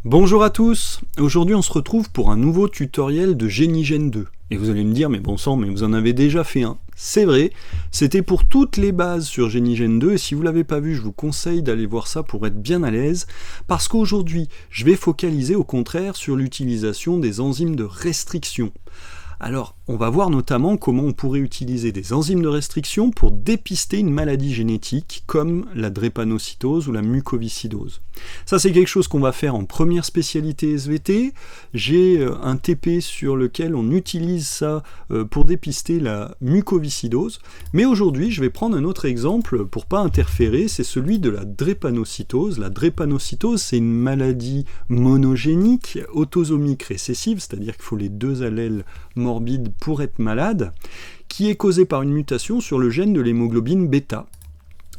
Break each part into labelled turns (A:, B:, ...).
A: Bonjour à tous, aujourd'hui on se retrouve pour un nouveau tutoriel de GeniGen 2. Et vous allez me dire, mais bon sang, mais vous en avez déjà fait un. C'est vrai, c'était pour toutes les bases sur GeniGen 2, et si vous l'avez pas vu, je vous conseille d'aller voir ça pour être bien à l'aise, parce qu'aujourd'hui, je vais focaliser au contraire sur l'utilisation des enzymes de restriction. Alors, on va voir notamment comment on pourrait utiliser des enzymes de restriction pour dépister une maladie génétique comme la drépanocytose ou la mucoviscidose. Ça, c'est quelque chose qu'on va faire en première spécialité SVT. J'ai un TP sur lequel on utilise ça pour dépister la mucoviscidose. Mais aujourd'hui, je vais prendre un autre exemple pour pas interférer, c'est celui de la drépanocytose. La drépanocytose, c'est une maladie monogénique, autosomique récessive, c'est-à-dire qu'il faut les deux allèles morbides pour être malade, qui est causée par une mutation sur le gène de l'hémoglobine bêta.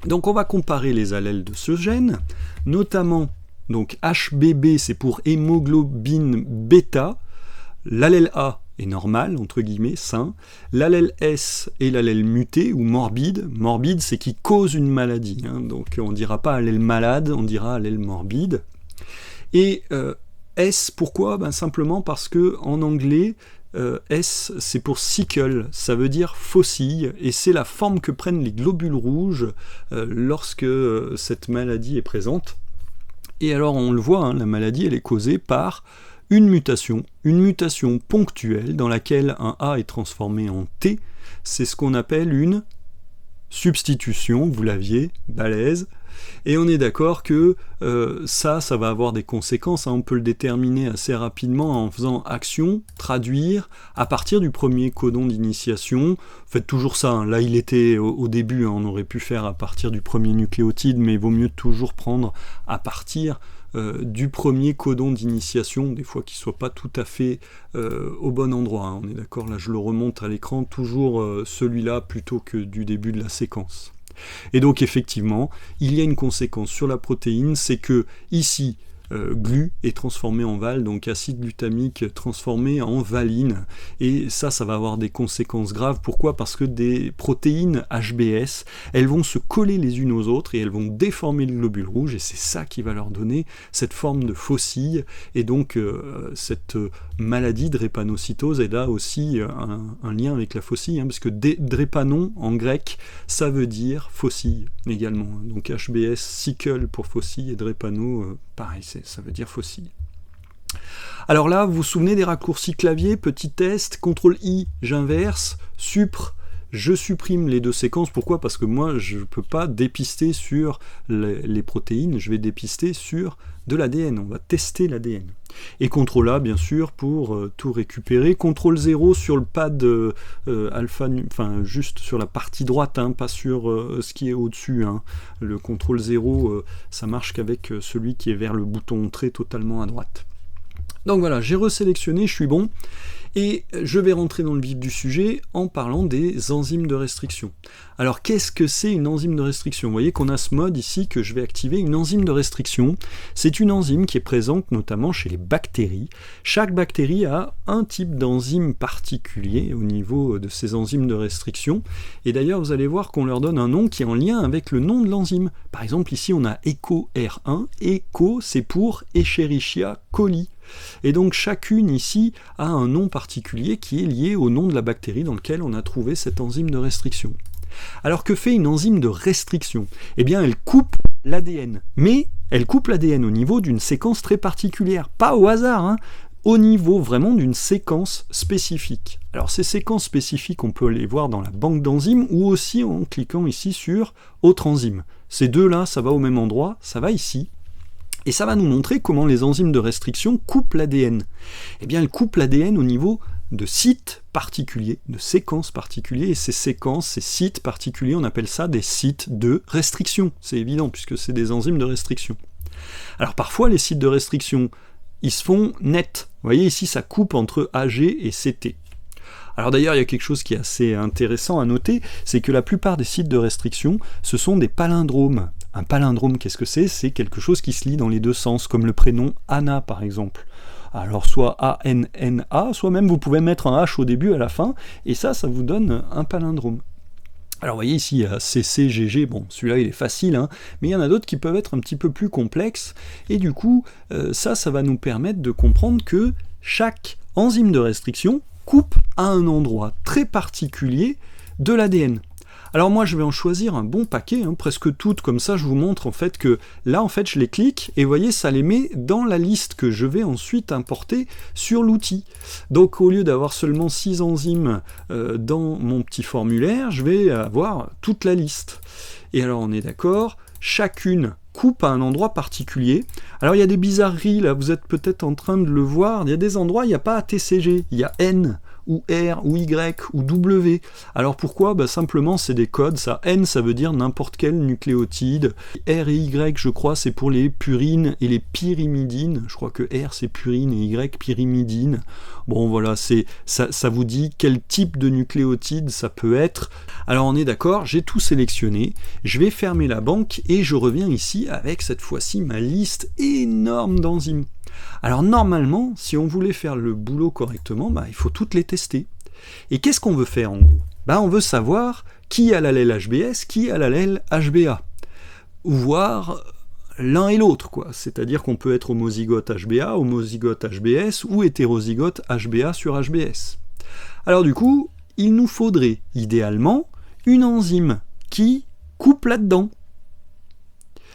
A: Donc on va comparer les allèles de ce gène, notamment donc HBB c'est pour hémoglobine bêta, l'allèle A est normal, entre guillemets, sain, l'allèle S est l'allèle muté ou morbide, morbide c'est qui cause une maladie, donc on ne dira pas allèle malade, on dira allèle morbide, et S pourquoi? Simplement parce que en anglais, S, c'est pour sickle, ça veut dire faucille, et c'est la forme que prennent les globules rouges lorsque cette maladie est présente. Et alors on le voit, la maladie elle est causée par une mutation ponctuelle dans laquelle un A est transformé en T, c'est ce qu'on appelle une substitution, vous l'aviez, balèze. Et on est d'accord que ça va avoir des conséquences, on peut le déterminer assez rapidement en faisant action, traduire, à partir du premier codon d'initiation. Faites toujours ça, là il était au début, on aurait pu faire à partir du premier nucléotide, mais il vaut mieux toujours prendre à partir du premier codon d'initiation, des fois qu'il ne soit pas tout à fait au bon endroit, on est d'accord, là je le remonte à l'écran, toujours celui-là plutôt que du début de la séquence. Et donc effectivement, il y a une conséquence sur la protéine, c'est que ici, glu est transformé en val, donc acide glutamique transformé en valine, et ça va avoir des conséquences graves. Pourquoi? Parce que des protéines HBS, elles vont se coller les unes aux autres et elles vont déformer le globule rouge, et c'est ça qui va leur donner cette forme de faucille, et donc cette maladie drépanocytose, elle a aussi un lien avec la faucille, parce que drépanon en grec, ça veut dire faucille également, donc HBS, sickle pour faucille, et drépano, pareil, ça veut dire faucille. Alors là, vous vous souvenez des raccourcis clavier, petit test, CTRL-I, j'inverse, je supprime les deux séquences. Pourquoi? Parce que moi, je ne peux pas dépister sur les protéines, je vais dépister sur de l'ADN, on va tester l'ADN. Et CTRL-A, bien sûr, pour tout récupérer. CTRL-0 sur le pad alpha, enfin juste sur la partie droite, pas sur ce qui est au-dessus. Le CTRL-0, ça marche qu'avec celui qui est vers le bouton Entrée totalement à droite. Donc voilà, j'ai resélectionné, je suis bon. Et je vais rentrer dans le vif du sujet en parlant des enzymes de restriction. Alors qu'est-ce que c'est une enzyme de restriction? Vous voyez qu'on a ce mode ici que je vais activer. Une enzyme de restriction, c'est une enzyme qui est présente notamment chez les bactéries. Chaque bactérie a un type d'enzyme particulier au niveau de ces enzymes de restriction. Et d'ailleurs, vous allez voir qu'on leur donne un nom qui est en lien avec le nom de l'enzyme. Par exemple, ici on a ECO-R1. ECO, c'est pour Escherichia coli. Et donc chacune ici a un nom particulier qui est lié au nom de la bactérie dans lequel on a trouvé cette enzyme de restriction. Alors que fait une enzyme de restriction? Eh bien elle coupe l'ADN, mais elle coupe l'ADN au niveau d'une séquence très particulière, pas au hasard, au niveau vraiment d'une séquence spécifique. Alors ces séquences spécifiques, on peut les voir dans la banque d'enzymes ou aussi en cliquant ici sur Autre enzyme. Ces deux-là, ça va au même endroit, ça va ici. Et ça va nous montrer comment les enzymes de restriction coupent l'ADN. Eh bien, elles coupent l'ADN au niveau de sites particuliers, de séquences particuliers, et ces séquences, ces sites particuliers, on appelle ça des sites de restriction. C'est évident, puisque c'est des enzymes de restriction. Alors parfois, les sites de restriction, ils se font nets. Vous voyez ici, ça coupe entre AG et CT. Alors d'ailleurs, il y a quelque chose qui est assez intéressant à noter, c'est que la plupart des sites de restriction, ce sont des palindromes. Un palindrome, qu'est-ce que c'est? C'est quelque chose qui se lit dans les deux sens, comme le prénom Anna par exemple. Alors soit A-N-N-A, soit même vous pouvez mettre un H au début, à la fin, et ça vous donne un palindrome. Alors vous voyez ici, il y a CC, GG, bon celui-là il est facile, hein, mais il y en a d'autres qui peuvent être un petit peu plus complexes, et du coup, ça va nous permettre de comprendre que chaque enzyme de restriction coupe à un endroit très particulier de l'ADN. Alors moi je vais en choisir un bon paquet, hein, presque toutes, comme ça je vous montre en fait que là en fait je les clique et vous voyez ça les met dans la liste que je vais ensuite importer sur l'outil. Donc au lieu d'avoir seulement 6 enzymes dans mon petit formulaire, je vais avoir toute la liste. Et alors on est d'accord, chacune coupe à un endroit particulier. Alors il y a des bizarreries là, vous êtes peut-être en train de le voir, il y a des endroits, il n'y a pas ATCG, il y a N, ou R, ou Y, ou W. Alors pourquoi? Simplement c'est des codes, ça. N ça veut dire n'importe quel nucléotide, R et Y je crois c'est pour les purines et les pyrimidines, je crois que R c'est purine et Y pyrimidine. Bon voilà, ça vous dit quel type de nucléotide ça peut être. Alors on est d'accord, j'ai tout sélectionné, je vais fermer la banque et je reviens ici avec cette fois-ci ma liste énorme d'enzymes. Alors normalement, si on voulait faire le boulot correctement, il faut toutes les tester. Et qu'est-ce qu'on veut faire en gros? On veut savoir qui a l'allèle HBS, qui a l'allèle HBA. Voire l'un et l'autre, quoi. C'est-à-dire qu'on peut être homozygote HBA, homozygote HBS ou hétérozygote HBA sur HBS. Alors du coup, il nous faudrait idéalement une enzyme qui coupe là-dedans.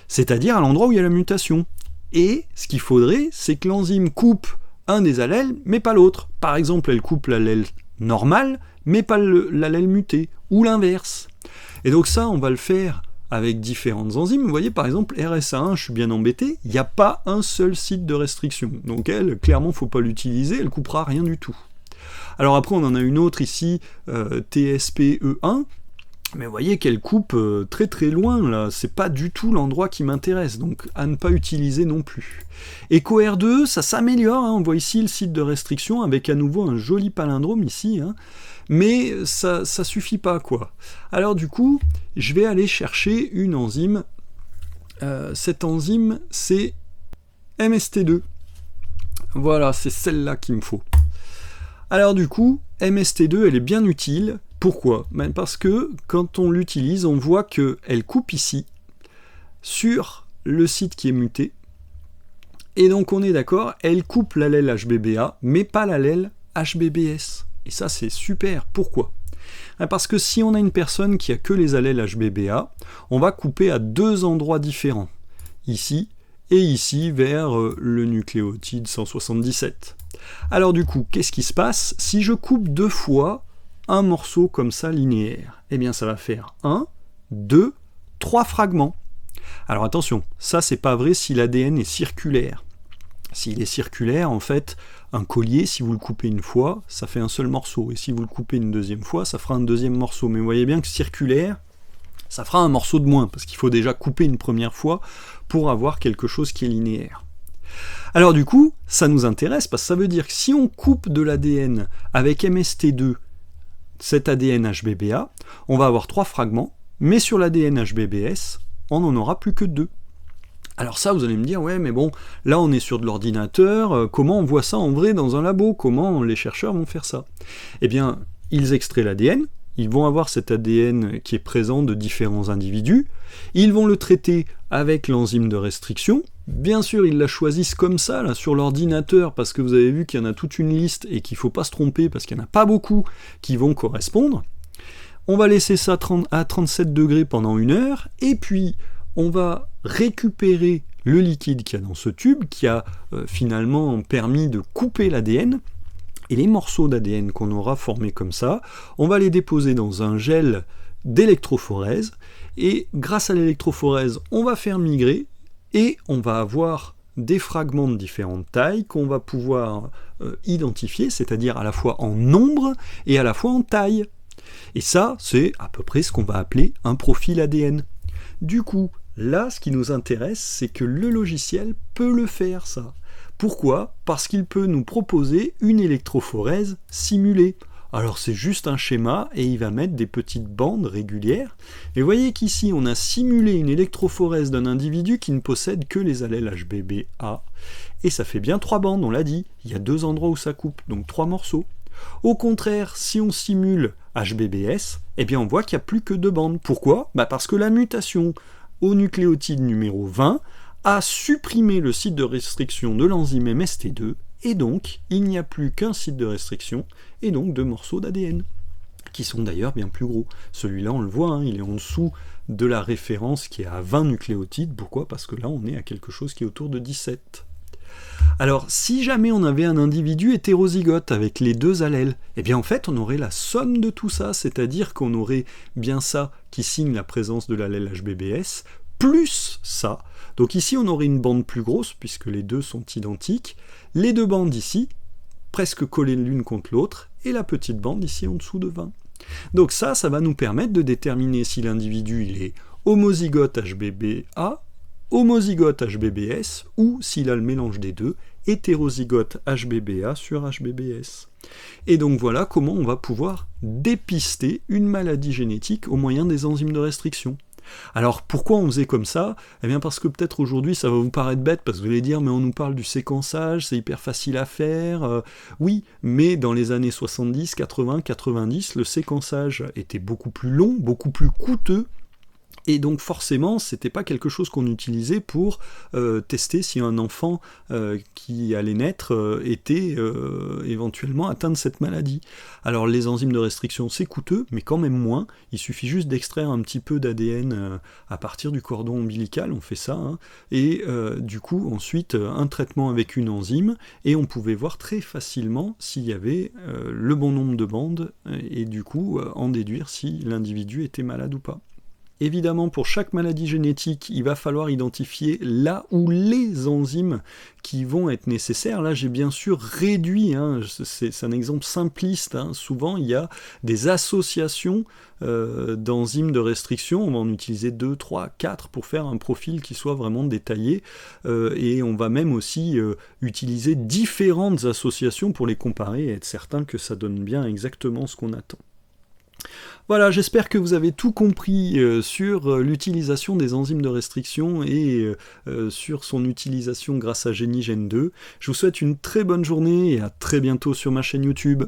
A: C'est-à-dire à l'endroit où il y a la mutation. Et ce qu'il faudrait, c'est que l'enzyme coupe un des allèles, mais pas l'autre. Par exemple, elle coupe l'allèle normal, mais pas l'allèle muté, ou l'inverse. Et donc ça, on va le faire avec différentes enzymes. Vous voyez, par exemple, RSA1, je suis bien embêté, il n'y a pas un seul site de restriction. Donc elle, clairement, il ne faut pas l'utiliser, elle ne coupera rien du tout. Alors après, on en a une autre ici, TSPE1, mais vous voyez qu'elle coupe très très loin, là, c'est pas du tout l'endroit qui m'intéresse, donc à ne pas utiliser non plus. EcoR2, ça s'améliore, hein, on voit ici le site de restriction avec à nouveau un joli palindrome ici, hein, mais ça suffit pas quoi. Alors du coup, je vais aller chercher une enzyme, cette enzyme c'est MST2. Voilà, c'est celle-là qu'il me faut. Alors du coup, MST2 elle est bien utile. Pourquoi? Parce que quand on l'utilise, on voit qu'elle coupe ici, sur le site qui est muté, et donc on est d'accord, elle coupe l'allèle HBBA, mais pas l'allèle HBBS. Et ça c'est super, pourquoi? Parce que si on a une personne qui a que les allèles HBBA, on va couper à deux endroits différents, ici et ici vers le nucléotide 177. Alors du coup, qu'est-ce qui se passe? Si je coupe deux fois un morceau comme ça linéaire, eh bien ça va faire 1, 2, 3 fragments. Alors attention, ça c'est pas vrai si l'ADN est circulaire. S'il est circulaire, en fait, un collier, si vous le coupez une fois, ça fait un seul morceau, et si vous le coupez une deuxième fois, ça fera un deuxième morceau. Mais vous voyez bien que circulaire, ça fera un morceau de moins, parce qu'il faut déjà couper une première fois pour avoir quelque chose qui est linéaire. Alors du coup, ça nous intéresse, parce que ça veut dire que si on coupe de l'ADN avec MST2, cet ADN HBBA, on va avoir 3 fragments, mais sur l'ADN HBBS, on n'en aura plus que 2. Alors ça, vous allez me dire, ouais, mais bon, là on est sur de l'ordinateur, comment on voit ça en vrai dans un labo? Comment les chercheurs vont faire ça? Eh bien, ils extraient l'ADN, ils vont avoir cet ADN qui est présent de différents individus, ils vont le traiter avec l'enzyme de restriction. Bien sûr, ils la choisissent comme ça, là, sur l'ordinateur, parce que vous avez vu qu'il y en a toute une liste et qu'il ne faut pas se tromper, parce qu'il n'y en a pas beaucoup qui vont correspondre. On va laisser ça à 37 degrés pendant 1 heure, et puis on va récupérer le liquide qu'il y a dans ce tube, qui a finalement permis de couper l'ADN, et les morceaux d'ADN qu'on aura formés comme ça, on va les déposer dans un gel d'électrophorèse, et grâce à l'électrophorèse, on va faire migrer, et on va avoir des fragments de différentes tailles qu'on va pouvoir identifier, c'est-à-dire à la fois en nombre et à la fois en taille. Et ça, c'est à peu près ce qu'on va appeler un profil ADN. Du coup, là, ce qui nous intéresse, c'est que le logiciel peut le faire, ça. Pourquoi? Parce qu'il peut nous proposer une électrophorèse simulée. Alors c'est juste un schéma et il va mettre des petites bandes régulières. Et vous voyez qu'ici on a simulé une électrophorèse d'un individu qui ne possède que les allèles HBBA. Et ça fait bien 3 bandes, on l'a dit. Il y a 2 endroits où ça coupe, donc 3 morceaux. Au contraire, si on simule HBBS, eh bien on voit qu'il n'y a plus que 2 bandes. Pourquoi ? Parce que la mutation au nucléotide numéro 20 a supprimé le site de restriction de l'enzyme MST2, et donc il n'y a plus qu'un site de restriction, et donc 2 morceaux d'ADN, qui sont d'ailleurs bien plus gros. Celui-là, on le voit, hein, il est en dessous de la référence qui est à 20 nucléotides. Pourquoi ? Parce que là, on est à quelque chose qui est autour de 17. Alors, si jamais on avait un individu hétérozygote avec les 2 allèles, eh bien en fait, on aurait la somme de tout ça, c'est-à-dire qu'on aurait bien ça qui signe la présence de l'allèle HBBS, plus ça. Donc ici, on aurait une bande plus grosse, puisque les 2 sont identiques, les 2 bandes ici, presque collées l'une contre l'autre, et la petite bande ici en dessous de 20. Donc ça va nous permettre de déterminer si l'individu il est homozygote HBBA, homozygote HBBS, ou s'il a le mélange des 2, hétérozygote HBBA sur HBBS. Et donc voilà comment on va pouvoir dépister une maladie génétique au moyen des enzymes de restriction. Alors pourquoi on faisait comme ça ? Eh bien parce que peut-être aujourd'hui ça va vous paraître bête, parce que vous allez dire mais on nous parle du séquençage, c'est hyper facile à faire. Oui, mais dans les années 70, 80, 90, le séquençage était beaucoup plus long, beaucoup plus coûteux, et donc forcément, c'était pas quelque chose qu'on utilisait pour tester si un enfant qui allait naître était éventuellement atteint de cette maladie. Alors les enzymes de restriction, c'est coûteux, mais quand même moins. Il suffit juste d'extraire un petit peu d'ADN à partir du cordon ombilical, on fait ça, hein, et du coup ensuite un traitement avec une enzyme, et on pouvait voir très facilement s'il y avait le bon nombre de bandes, et du coup en déduire si l'individu était malade ou pas. Évidemment, pour chaque maladie génétique, il va falloir identifier là où les enzymes qui vont être nécessaires. Là, j'ai bien sûr réduit, hein, c'est un exemple simpliste, hein. Souvent, il y a des associations d'enzymes de restriction. On va en utiliser 2, 3, 4 pour faire un profil qui soit vraiment détaillé. Et on va même aussi utiliser différentes associations pour les comparer et être certain que ça donne bien exactement ce qu'on attend. Voilà, j'espère que vous avez tout compris sur l'utilisation des enzymes de restriction et sur son utilisation grâce à GenieGen 2. Je vous souhaite une très bonne journée et à très bientôt sur ma chaîne YouTube.